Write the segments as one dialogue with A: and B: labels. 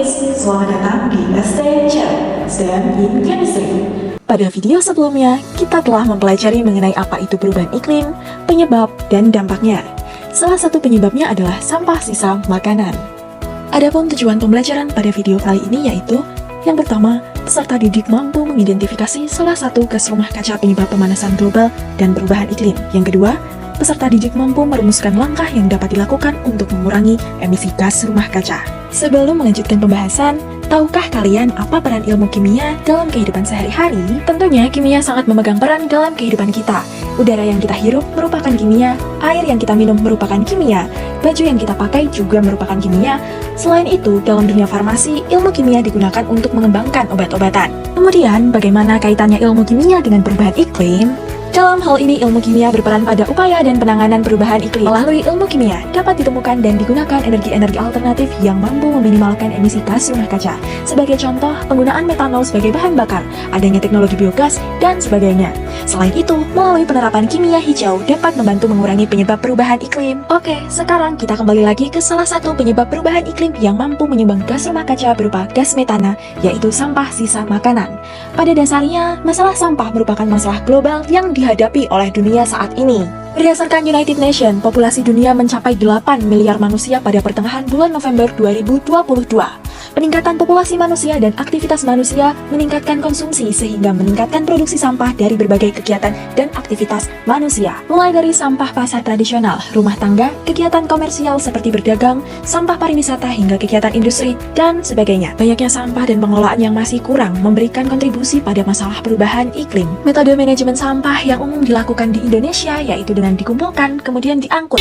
A: selamat datang di STM Chat, STM in Chemistry.
B: Pada video sebelumnya, kita telah mempelajari mengenai apa itu perubahan iklim, penyebab, dan dampaknya. Salah satu penyebabnya adalah sampah sisa makanan. Adapun tujuan pembelajaran pada video kali ini yaitu, yang pertama, peserta didik mampu mengidentifikasi salah satu gas rumah kaca penyebab pemanasan global dan perubahan iklim. Yang kedua, peserta didik mampu merumuskan langkah yang dapat dilakukan untuk mengurangi emisi gas rumah kaca. Sebelum melanjutkan pembahasan, tahukah kalian apa peran ilmu kimia dalam kehidupan sehari-hari? Tentunya kimia sangat memegang peran dalam kehidupan kita. Udara yang kita hirup merupakan kimia, air yang kita minum merupakan kimia, baju yang kita pakai juga merupakan kimia. Selain itu, dalam dunia farmasi, ilmu kimia digunakan untuk mengembangkan obat-obatan. Kemudian, bagaimana kaitannya ilmu kimia dengan perubahan iklim? Dalam hal ini, ilmu kimia berperan pada upaya dan penanganan perubahan iklim. Melalui ilmu kimia, dapat ditemukan dan digunakan energi-energi alternatif yang mampu meminimalkan emisi gas rumah kaca. Sebagai contoh, penggunaan metanol sebagai bahan bakar, adanya teknologi biogas, dan sebagainya. Selain itu, melalui penerapan kimia hijau dapat membantu mengurangi penyebab perubahan iklim. Oke, sekarang kita kembali lagi ke salah satu penyebab perubahan iklim yang mampu menyumbang gas rumah kaca berupa gas metana, yaitu sampah sisa makanan. Pada dasarnya, masalah sampah merupakan masalah global yang dihadapi oleh dunia saat ini. Berdasarkan United Nations, populasi dunia mencapai 8 miliar manusia pada pertengahan bulan November 2022. Peningkatan populasi manusia dan aktivitas manusia meningkatkan konsumsi sehingga meningkatkan produksi sampah dari berbagai kegiatan dan aktivitas manusia. Mulai dari sampah pasar tradisional, rumah tangga, kegiatan komersial seperti berdagang, sampah pariwisata hingga kegiatan industri, dan sebagainya. Banyaknya sampah dan pengelolaan yang masih kurang memberikan kontribusi pada masalah perubahan iklim. Metode manajemen sampah yang umum dilakukan di Indonesia yaitu dengan dikumpulkan, kemudian diangkut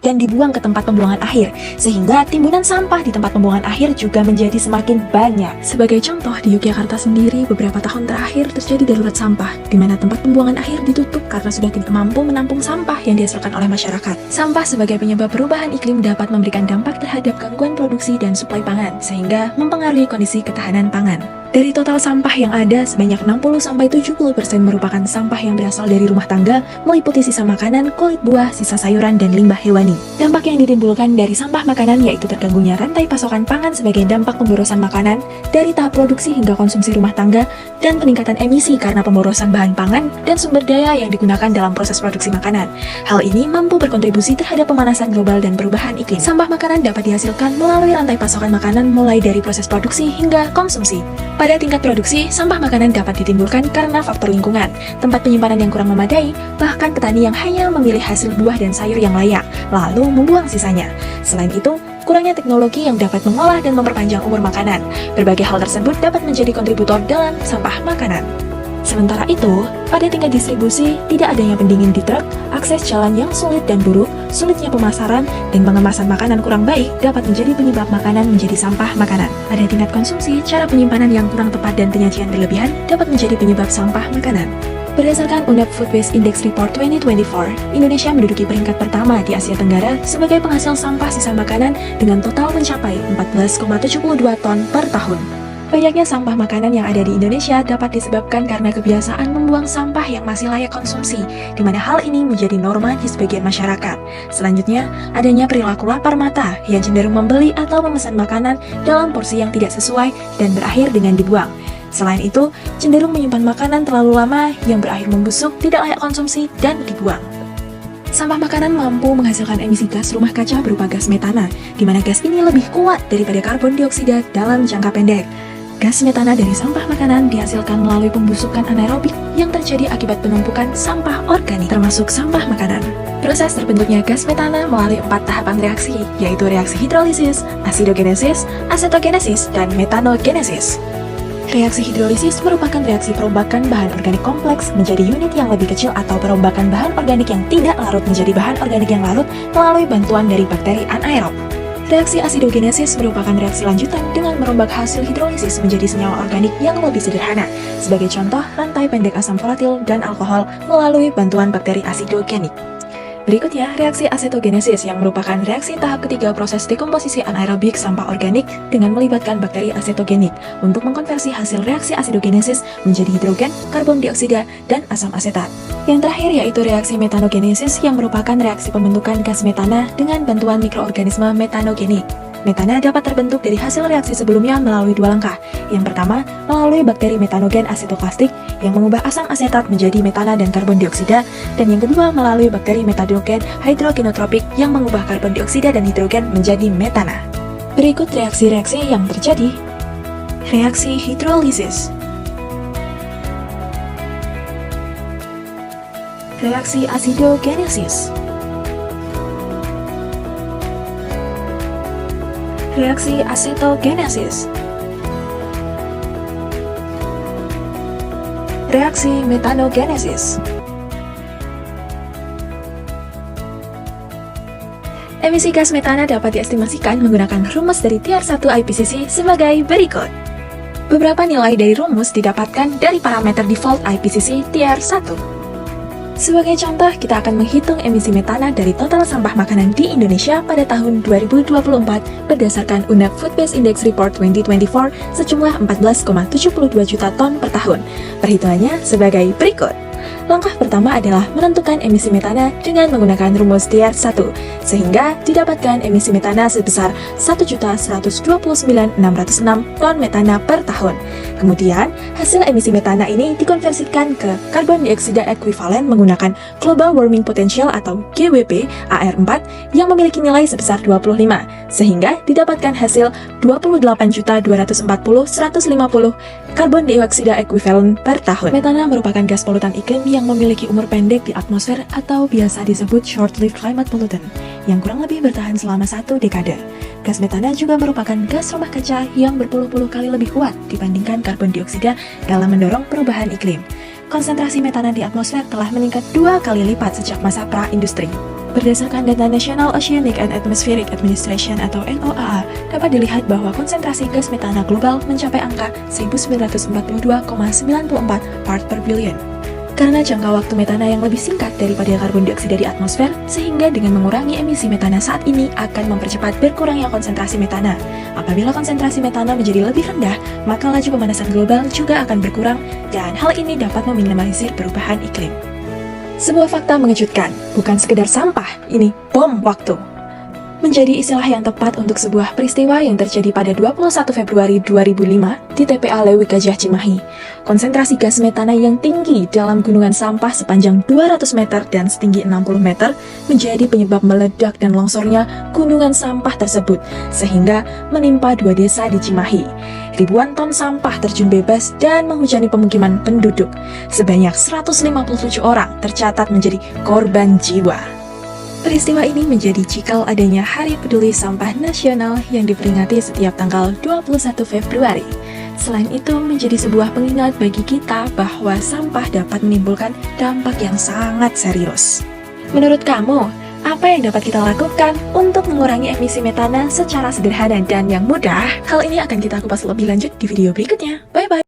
B: dan dibuang ke tempat pembuangan akhir, sehingga timbunan sampah di tempat pembuangan akhir juga menjadi semakin banyak. Sebagai contoh, di Yogyakarta sendiri beberapa tahun terakhir terjadi darurat sampah, di mana tempat pembuangan akhir ditutup karena sudah tidak mampu menampung sampah yang dihasilkan oleh masyarakat. Sampah sebagai penyebab perubahan iklim dapat memberikan dampak terhadap gangguan produksi dan suplai pangan, sehingga mempengaruhi kondisi ketahanan pangan. Dari total sampah yang ada, sebanyak 60-70% merupakan sampah yang berasal dari rumah tangga, meliputi sisa makanan, kulit buah, sisa sayuran, dan limbah hewani. Dampak yang ditimbulkan dari sampah makanan yaitu terganggunya rantai pasokan pangan sebagai dampak pemborosan makanan dari tahap produksi hingga konsumsi rumah tangga, dan peningkatan emisi karena pemborosan bahan pangan dan sumber daya yang digunakan dalam proses produksi makanan. Hal ini mampu berkontribusi terhadap pemanasan global dan perubahan iklim. Sampah makanan dapat dihasilkan melalui rantai pasokan makanan mulai dari proses produksi hingga konsumsi. Pada tingkat produksi, sampah makanan dapat ditimbulkan karena faktor lingkungan, tempat penyimpanan yang kurang memadai, bahkan petani yang hanya memilih hasil buah dan sayur yang layak, lalu membuang sisanya. Selain itu, kurangnya teknologi yang dapat mengolah dan memperpanjang umur makanan. Berbagai hal tersebut dapat menjadi kontributor dalam sampah makanan. Sementara itu, pada tingkat distribusi, tidak adanya pendingin di truk, akses jalan yang sulit dan buruk, sulitnya pemasaran, dan pengemasan makanan kurang baik dapat menjadi penyebab makanan menjadi sampah makanan. Pada tingkat konsumsi, cara penyimpanan yang kurang tepat dan penyajian berlebihan dapat menjadi penyebab sampah makanan. Berdasarkan UNEP Food Waste Index Report 2024, Indonesia menduduki peringkat pertama di Asia Tenggara sebagai penghasil sampah sisa makanan dengan total mencapai 14,72 ton per tahun. Banyaknya sampah makanan yang ada di Indonesia dapat disebabkan karena kebiasaan membuang sampah yang masih layak konsumsi, di mana hal ini menjadi norma di sebagian masyarakat. Selanjutnya, adanya perilaku lapar mata yang cenderung membeli atau memesan makanan dalam porsi yang tidak sesuai dan berakhir dengan dibuang. Selain itu, cenderung menyimpan makanan terlalu lama yang berakhir membusuk, tidak layak konsumsi, dan dibuang. Sampah makanan mampu menghasilkan emisi gas rumah kaca berupa gas metana, di mana gas ini lebih kuat daripada karbon dioksida dalam jangka pendek. Gas metana dari sampah makanan dihasilkan melalui pembusukan anaerobik yang terjadi akibat penumpukan sampah organik, termasuk sampah makanan. Proses terbentuknya gas metana melalui 4 tahapan reaksi, yaitu reaksi hidrolisis, asidogenesis, asetogenesis, dan metanogenesis. Reaksi hidrolisis merupakan reaksi perombakan bahan organik kompleks menjadi unit yang lebih kecil atau perombakan bahan organik yang tidak larut menjadi bahan organik yang larut melalui bantuan dari bakteri anaerob. Reaksi asidogenesis merupakan reaksi lanjutan dengan merombak hasil hidrolisis menjadi senyawa organik yang lebih sederhana. Sebagai contoh, rantai pendek asam volatil dan alkohol melalui bantuan bakteri asidogenik. Berikutnya, reaksi asetogenesis yang merupakan reaksi tahap ketiga proses dekomposisi anaerobik sampah organik dengan melibatkan bakteri asetogenik untuk mengkonversi hasil reaksi asidogenesis menjadi hidrogen, karbon dioksida, dan asam asetat. Yang terakhir yaitu reaksi metanogenesis yang merupakan reaksi pembentukan gas metana dengan bantuan mikroorganisme metanogenik. Metana dapat terbentuk dari hasil reaksi sebelumnya melalui dua langkah. Yang pertama, melalui bakteri metanogen asetoplastik yang mengubah asam asetat menjadi metana dan karbon dioksida, dan yang kedua melalui bakteri metanogen hidrogenotropik yang mengubah karbon dioksida dan hidrogen menjadi metana. Berikut reaksi-reaksi yang terjadi. Reaksi hidrolisis. Reaksi asidogenesis. Reaksi asetogenesis. Reaksi metanogenesis. Emisi gas metana dapat diestimasikan menggunakan rumus dari tier 1 IPCC sebagai berikut. Beberapa nilai dari rumus didapatkan dari parameter default IPCC tier 1. Sebagai contoh, kita akan menghitung emisi metana dari total sampah makanan di Indonesia pada tahun 2024 berdasarkan UNEP Food Based Index Report 2024 sejumlah 14,72 juta ton per tahun. Perhitungannya sebagai berikut. Langkah pertama adalah menentukan emisi metana dengan menggunakan rumus tier 1, sehingga didapatkan emisi metana sebesar 1.129.606 ton metana per tahun. Kemudian, hasil emisi metana ini dikonversikan ke karbon dioksida ekuivalen menggunakan Global Warming Potential atau GWP AR4 yang memiliki nilai sebesar 25, sehingga didapatkan hasil 28.240.150 karbon dioksida ekuivalen per tahun. Metana merupakan gas polutan iklim yang memiliki umur pendek di atmosfer atau biasa disebut short-lived climate pollutant, yang kurang lebih bertahan selama 1 dekade. Gas metana juga merupakan gas rumah kaca yang berpuluh-puluh kali lebih kuat dibandingkan karbon dioksida dalam mendorong perubahan iklim. Konsentrasi metana di atmosfer telah meningkat 2 kali lipat sejak masa pra-industri. Berdasarkan data National Oceanic and Atmospheric Administration atau NOAA, dapat dilihat bahwa konsentrasi gas metana global mencapai angka 1942,94 part per billion. Karena jangka waktu metana yang lebih singkat daripada karbon dioksida di atmosfer, sehingga dengan mengurangi emisi metana saat ini akan mempercepat berkurangnya konsentrasi metana. Apabila konsentrasi metana menjadi lebih rendah, maka laju pemanasan global juga akan berkurang, dan hal ini dapat meminimalisir perubahan iklim. Sebuah fakta mengejutkan, bukan sekedar sampah, ini bom waktu. Menjadi istilah yang tepat untuk sebuah peristiwa yang terjadi pada 21 Februari 2005 di TPA Lewi Gajah Cimahi. Konsentrasi gas metana yang tinggi dalam gunungan sampah sepanjang 200 meter dan setinggi 60 meter menjadi penyebab meledak dan longsornya gunungan sampah tersebut, sehingga menimpa 2 desa di Cimahi. Ribuan ton sampah terjun bebas dan menghujani pemukiman penduduk. Sebanyak 157 orang tercatat menjadi korban jiwa. Peristiwa ini menjadi cikal adanya Hari Peduli Sampah Nasional yang diperingati setiap tanggal 21 Februari. Selain itu, menjadi sebuah pengingat bagi kita bahwa sampah dapat menimbulkan dampak yang sangat serius. Menurut kamu, apa yang dapat kita lakukan untuk mengurangi emisi metana secara sederhana dan yang mudah? Hal ini akan kita kupas lebih lanjut di video berikutnya. Bye-bye!